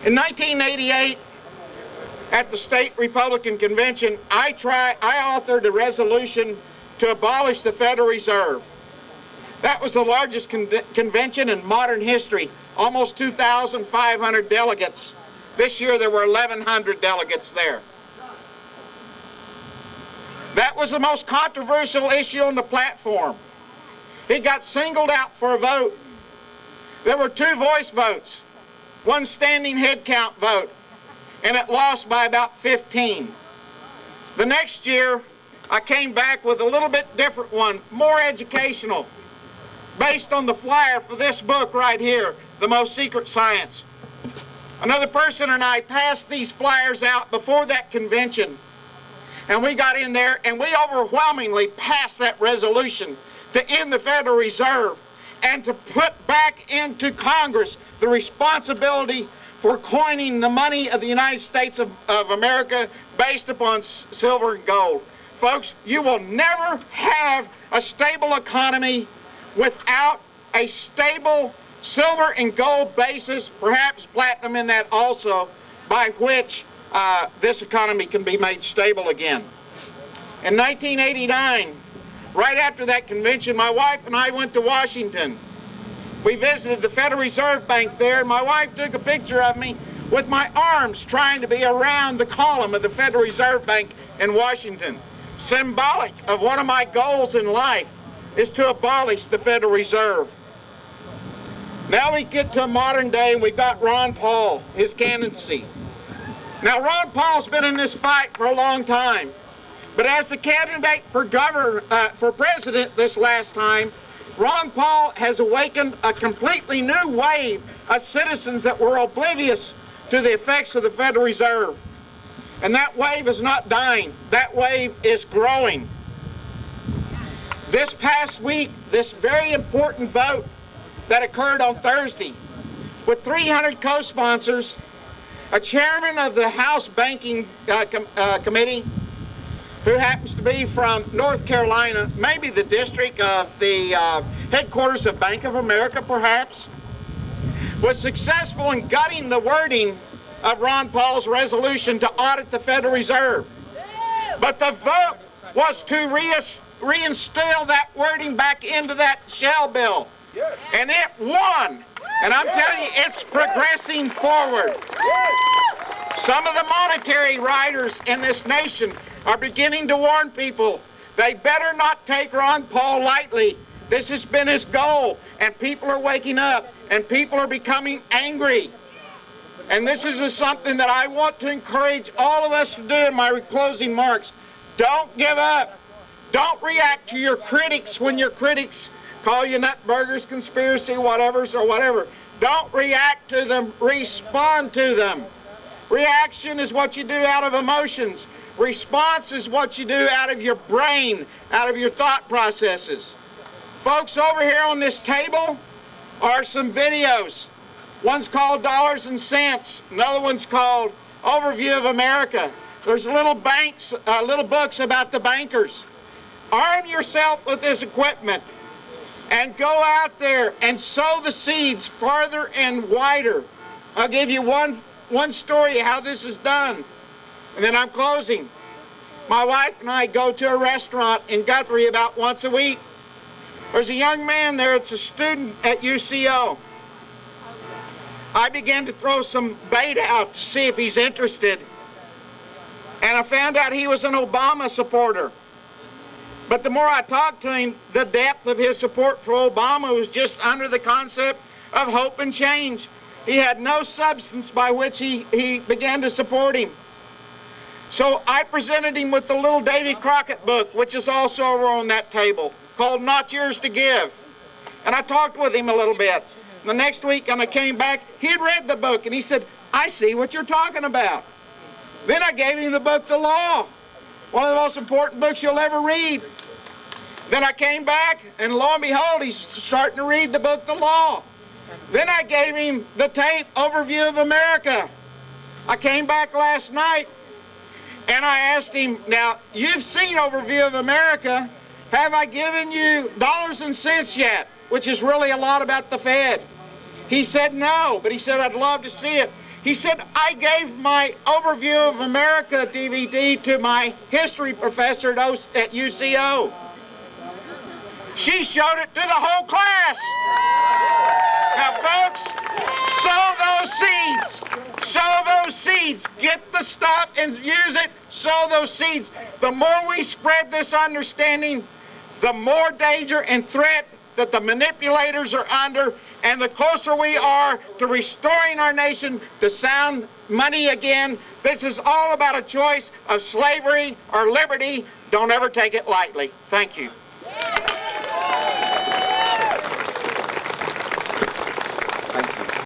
In 1988, at the state Republican convention, I authored a resolution to abolish the Federal Reserve. That was the largest convention in modern history, almost 2,500 delegates. This year there were 1,100 delegates there. That was the most controversial issue on the platform. It got singled out for a vote. There were 2 voice votes, 1 standing head count vote, and it lost by about 15. The next year, I came back with a little bit different one, more educational, based on the flyer for this book right here, The Most Secret Science. Another person and I passed these flyers out before that convention, and we got in there and we overwhelmingly passed that resolution to end the Federal Reserve and to put back into Congress the responsibility for coining the money of the United States of America based upon silver and gold. Folks, you will never have a stable economy without a stable silver and gold basis, perhaps platinum in that also, by which this economy can be made stable again. In 1989, right after that convention, my wife and I went to Washington. We visited the Federal Reserve Bank there, and my wife took a picture of me with my arms trying to be around the column of the Federal Reserve Bank in Washington. Symbolic of one of my goals in life is to abolish the Federal Reserve. Now we get to modern day, and we've got Ron Paul, his candidacy. Now Ron Paul's been in this fight for a long time, but as the candidate for president this last time, Ron Paul has awakened a completely new wave of citizens that were oblivious to the effects of the Federal Reserve. And that wave is not dying. That wave is growing. This past week, this very important vote that occurred on Thursday, with 300 co-sponsors, a chairman of the House Banking Committee, who happens to be from North Carolina, maybe the district of the headquarters of Bank of America, perhaps, was successful in gutting the wording of Ron Paul's resolution to audit the Federal Reserve. But the vote was to reinstill that wording back into that shell bill. And it won. And I'm telling you, it's progressing forward. Some of the monetary writers in this nation are beginning to warn people they better not take Ron Paul lightly. This has been his goal, and people are waking up, and people are becoming angry. And this is something that I want to encourage all of us to do in my closing remarks. Don't give up. Don't react to your critics when your critics call you nutburgers, conspiracy, whatevers, or whatever. Don't react to them. Respond to them. Reaction is what you do out of emotions. Response is what you do out of your brain, out of your thought processes. Folks, over here on this table are some videos. One's called Dollars and Cents. Another one's called Overview of America. There's little books about the bankers. Arm yourself with this equipment and go out there and sow the seeds farther and wider. I'll give you one story of how this is done, and then I'm closing. My wife and I go to a restaurant in Guthrie about once a week. There's a young man there, it's a student at UCO. I began to throw some bait out to see if he's interested, and I found out he was an Obama supporter. But the more I talked to him, the depth of his support for Obama was just under the concept of hope and change. He had no substance by which he began to support him. So I presented him with the little Davy Crockett book, which is also over on that table, called Not Yours to Give. And I talked with him a little bit. The next week when I came back, he'd read the book, and he said, I see what you're talking about. Then I gave him the book, The Law, one of the most important books you'll ever read. Then I came back, and lo and behold, he's starting to read the book, The Law. Then I gave him the tape, Overview of America. I came back last night, and I asked him, now, you've seen Overview of America. Have I given you Dollars and Cents yet? Which is really a lot about the Fed. He said no, but he said, I'd love to see it. He said, I gave my Overview of America DVD to my history professor at UCO. She showed it to the whole class. Now, folks, sow those seeds. Sow those seeds. Get the stuff and use it. Sow those seeds. The more we spread this understanding, the more danger and threat that the manipulators are under, and the closer we are to restoring our nation to sound money again. This is all about a choice of slavery or liberty. Don't ever take it lightly. Thank you.